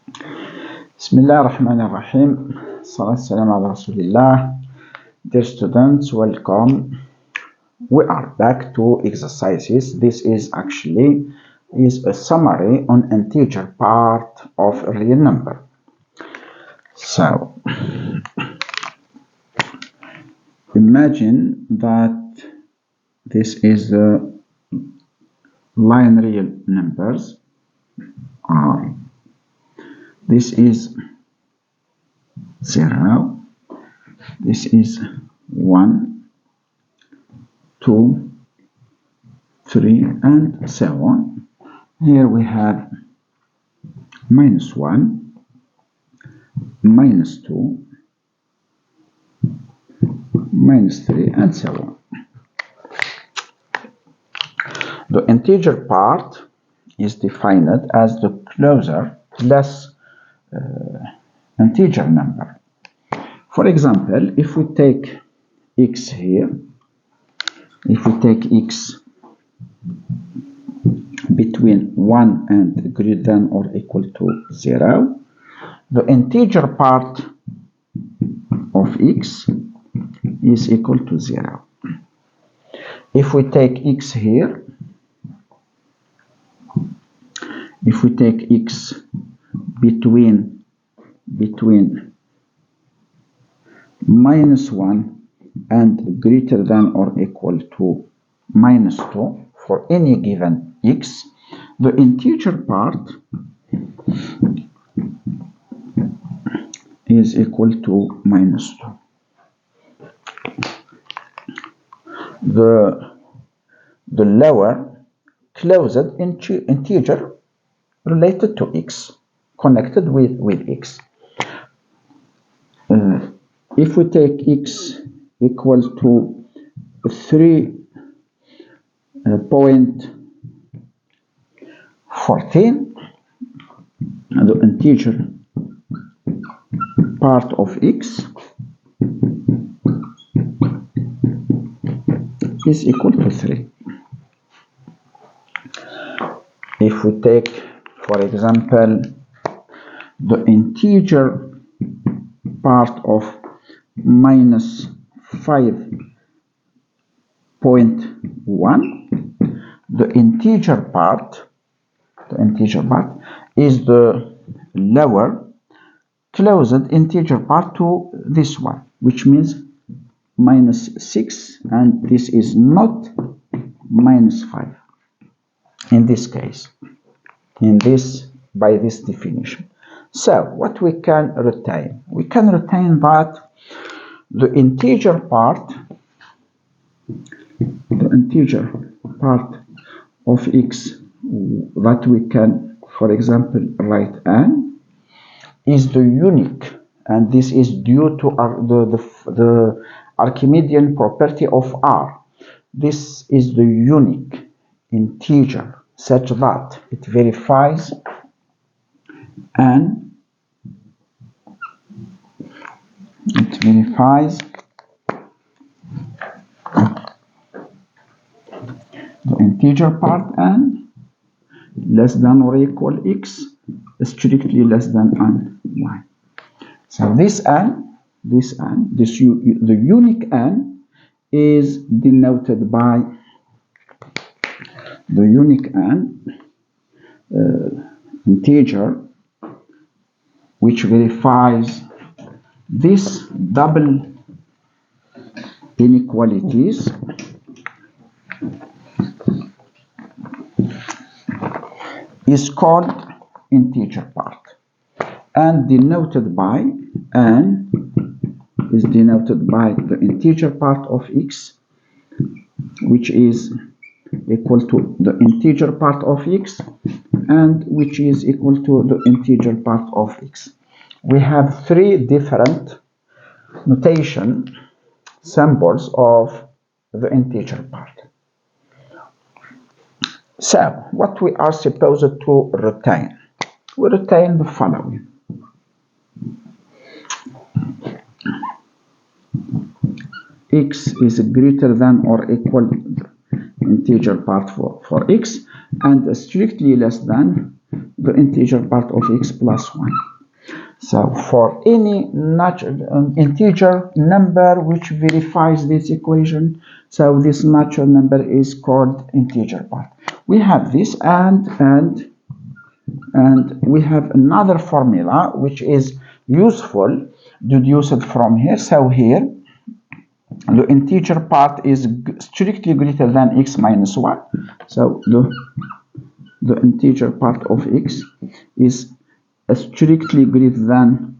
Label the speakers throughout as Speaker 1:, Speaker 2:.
Speaker 1: Bismillah ar-Rahman ar-Rahim. Salat salam ala Rasulillah. Dear students, welcome. We are back to exercises. This is actually a summary on integer part of a real number. So, imagine that this is the line real numbers R. This is 0. This is 1, 2, 3, and so on. Here we have minus 1, minus 2, minus 3, and so on. The integer part is defined as the closer less integer number. For example, if we take x here, if we take x between 1 and greater than or equal to 0, the integer part of x is equal to 0. If we take x here, if we take x between minus 1 and greater than or equal to minus 2 for any given x, the integer part is equal to minus 2. The lower closed integer related to x, connected with x. If we take x equal to 3.14, the integer part of x is equal to 3. If we take, for example, the integer part of minus 5.1, the integer part is the lower closed integer part to this one, which means minus 6, and this is not minus 5 in this case, by this definition. So what we can retain? We can retain that the integer part of x that we can, for example, write n, is the unique, and this is due to the Archimedean property of R. This is the unique integer such that it verifies the integer part n less than or equal x strictly less than n y. So the unique n is denoted by the unique n integer which verifies this double inequalities is called integer part, and denoted by n is denoted by the integer part of x, which is equal to the integer part of x, and which is equal to the integer part of x. We have three different notation symbols of the integer part. So, what we are supposed to retain? We retain the following. X is greater than or equal integer part for x, and strictly less than the integer part of x plus 1. So for any natural integer number which verifies this equation, so this natural number is called integer part. We have this and we have another formula which is useful deduced from here. So here the integer part is strictly greater than x minus 1. So the integer part of x is strictly greater than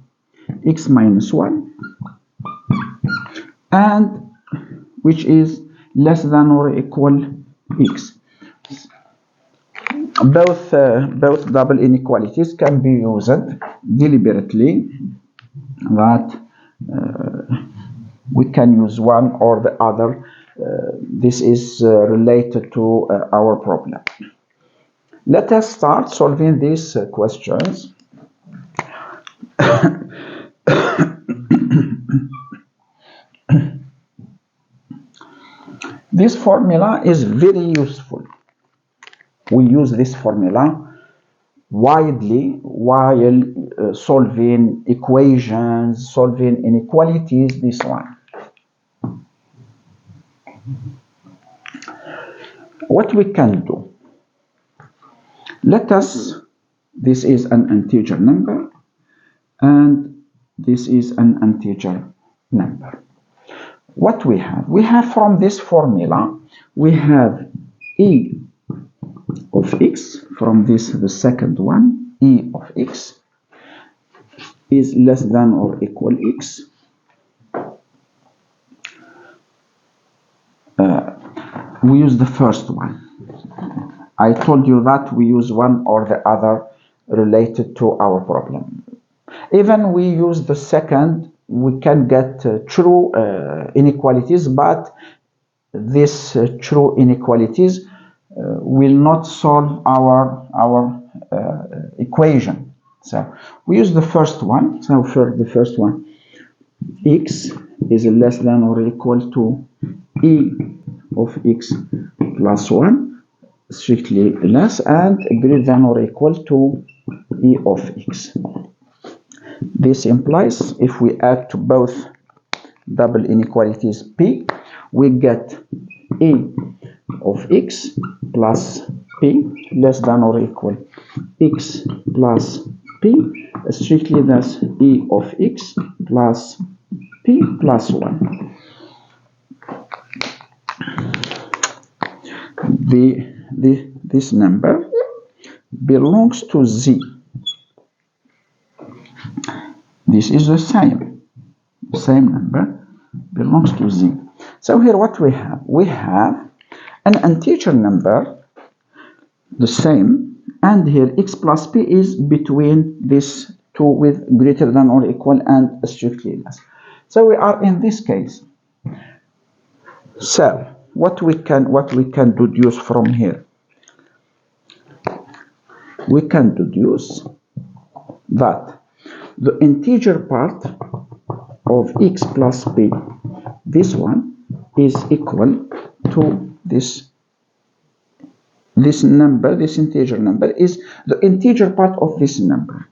Speaker 1: x minus 1 and which is less than or equal x. Both double inequalities can be used deliberately, that we can use one or the other. This is related to our problem. Let us start solving these questions. This formula is very useful. We use this formula widely while solving equations, solving inequalities, this one. What we can do, this is an integer number and this is an integer number. What we have from this formula, we have e of x, from this the second one, e of x is less than or equal x. We use the first one. I told you that we use one or the other related to our problem. Even we use the second, we can get true inequalities, but these true inequalities will not solve our equation. So we use the first one. So for the first one, x is less than or equal to e of x plus 1, strictly less, and greater than or equal to e of x. This implies if we add to both double inequalities p, we get e of x plus p less than or equal x plus p, strictly that's e of x plus p plus 1. This number belongs to z. This is the same number belongs to z. So here what we have? We have an integer number, the same, and here x plus p is between these two with greater than or equal and strictly less. So we are in this case. So what we can deduce from here? We can deduce that the integer part of x plus p, this one, is equal to this number. This integer number is the integer part of this number.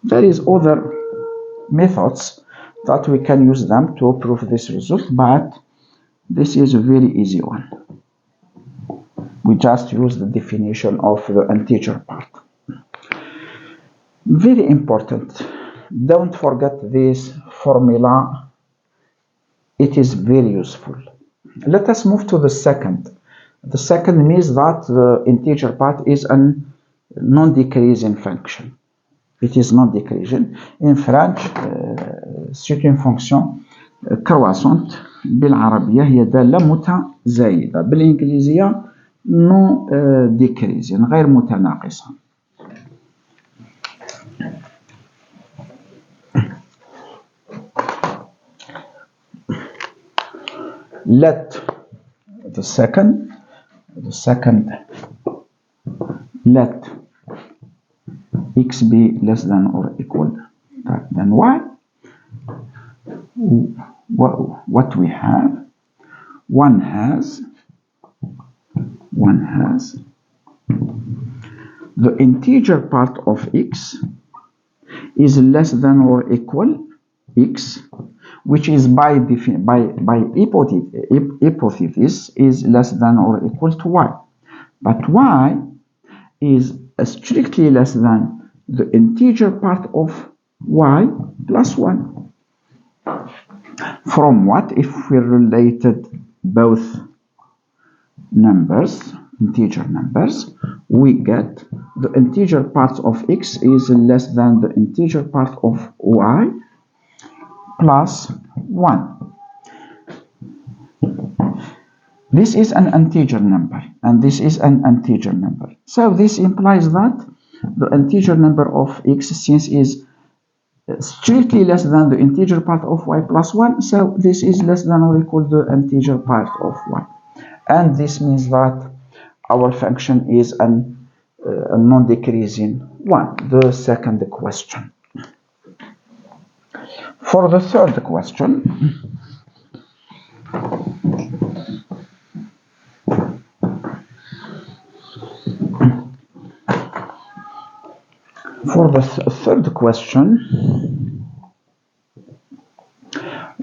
Speaker 1: There is other methods that we can use them to prove this result, but this is a very easy one. We just use the definition of the integer part. Very important. Don't forget this formula. It is very useful. Let us move to the second. The second means that the integer part is a non-decreasing function. It is non-decreasing. In French, c'est une fonction croissante. بالعربية هي دالة متزايدة. بالإنجليزية non decreasing، غير متناقصة. Let the second let x be less than or equal than y. What we have, one has 1 has the integer part of x is less than or equal x, which is by hypothesis is less than or equal to y, but y is strictly less than the integer part of y plus 1. From what? If we related both numbers, integer numbers, we get the integer part of x is less than the integer part of y plus 1. This is an integer number and this is an integer number. So this implies that the integer number of x, since is strictly less than the integer part of y plus 1, so this is less than or equal to the integer part of y. And this means that our function is a non-decreasing one. The second question. For the third question,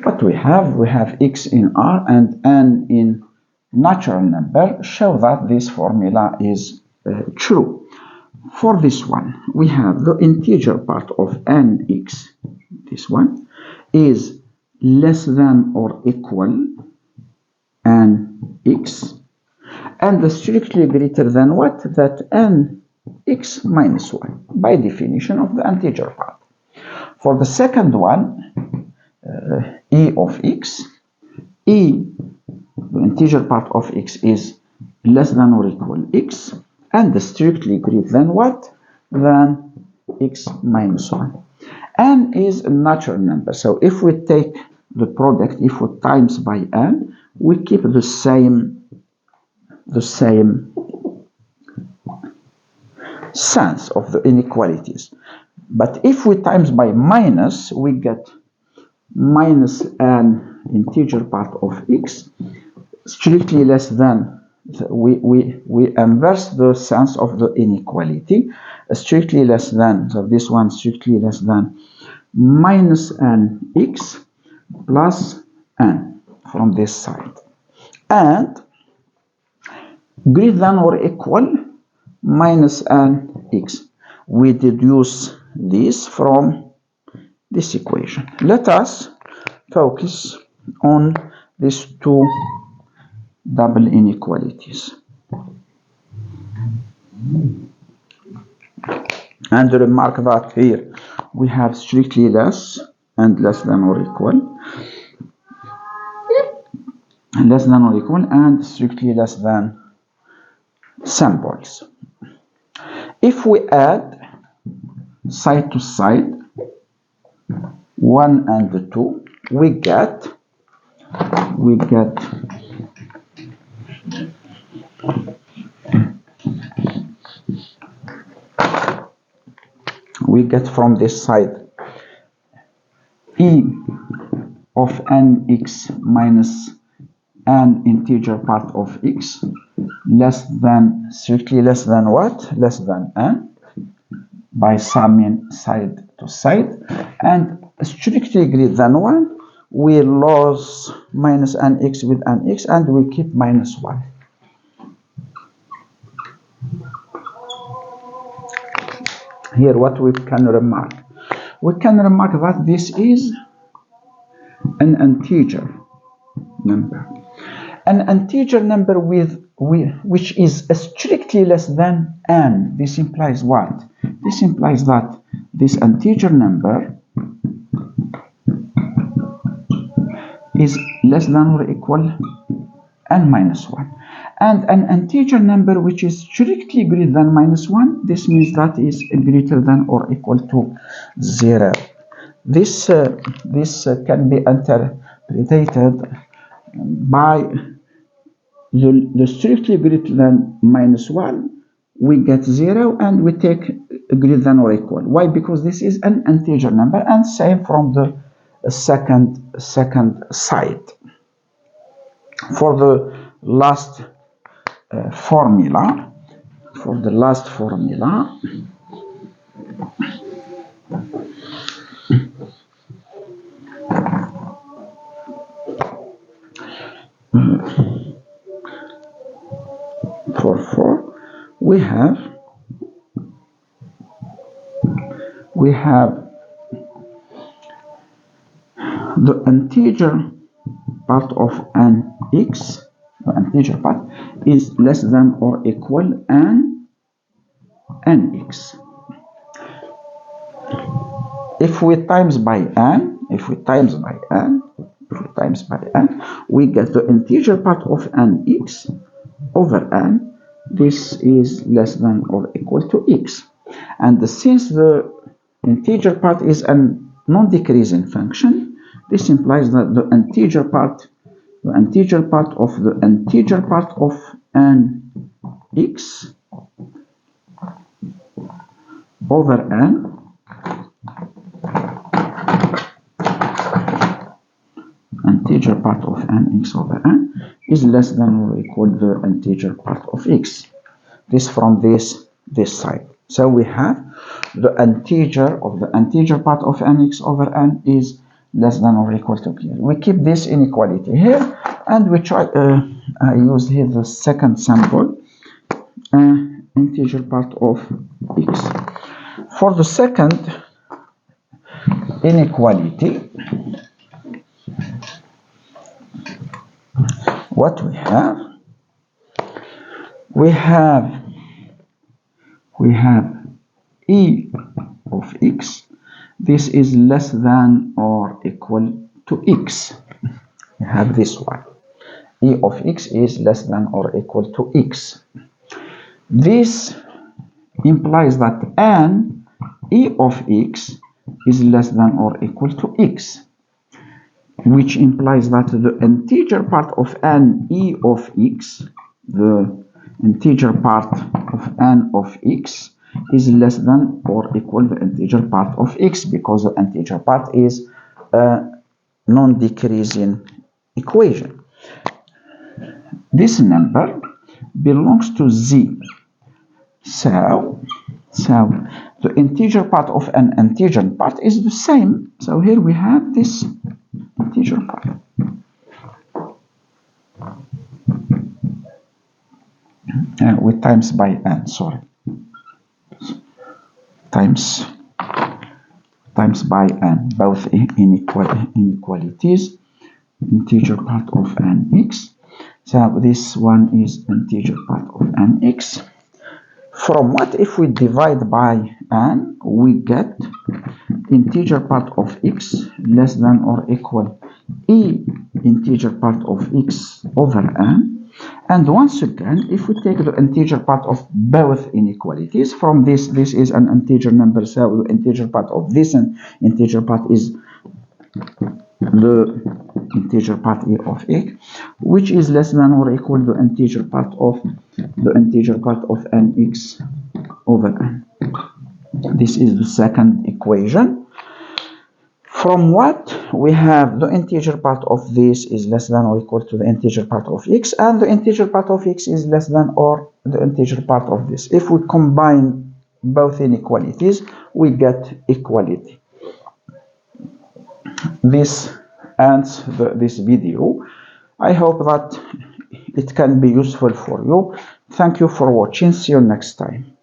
Speaker 1: what we have x in R and n in natural number. Show that this formula is true. For this one, we have the integer part of nx, this one, is less than or equal nx, and strictly greater than what? That nx minus 1, by definition of the integer part. For the second one, e of x, the integer part of x is less than or equal x, and strictly greater than what? Than x minus 1. N is a natural number, so if we take the product, if we times by n, we keep the same sense of the inequalities. But if we times by minus, we get minus an integer part of x strictly less than, we inverse the sense of the inequality, strictly less than, so this one strictly less than minus an x plus n from this side, and greater than or equal minus an x. We deduce this from this equation. Let us focus on these two double inequalities. And remark that here we have strictly less and less than or equal, and strictly less than symbols. If we add side to side 1 and 2, we get from this side e of nx minus an integer part of x less than, strictly less than what? Less than n, by summing side to side, and strictly greater than 1, we lose minus an x with an x, and we keep minus 1. Here what we can remark? We can remark that this is an integer number. An integer number which is strictly less than n. This implies what? This implies that this integer number is less than or equal n minus 1. And an integer number which is strictly greater than minus 1, this means that is greater than or equal to 0. This can be interpreted by the strictly greater than minus 1, we get 0, and we take greater than or equal. Why? Because this is an integer number, and same from the second side. For the last formula, for the last formula, for 4, we have the integer part of an x, the integer part is less than or equal an x. If we times by n, we get the integer part of an x over n. This is less than or equal to x. And since the integer part is a non-decreasing function, this implies that the integer part of an x over n integer part of an x over n is less than or equal to the integer part of x. This from this side. So we have the integer part of n x over n is less than or equal to here. We keep this inequality here, and we try. I use here the second symbol, integer part of x. For the second inequality, what we have? We have e of x. This is less than or equal to x. We have this one. E of x is less than or equal to x. This implies that n e of x is less than or equal to x, which implies that the integer part of n e of x, the integer part of n of x, is less than or equal to the integer part of x, because the integer part is a non-decreasing equation. This number belongs to z. So the integer part of an integer part is the same. So here we have this integer part. With times by n, sorry. Times by n, both inequalities, integer part of n x. So this one is integer part of n x. From what if we divide by n, we get integer part of x less than or equal e integer part of x over n. And once again, if we take the integer part of both inequalities, from this is an integer number, so the integer part of this integer part is the integer part e of x, which is less than or equal to the integer part of nx over n. This is the second equation. From what we have, the integer part of this is less than or equal to the integer part of x, and the integer part of x is less than or the integer part of this. If we combine both inequalities, we get equality. This ends this video. I hope that it can be useful for you. Thank you for watching. See you next time.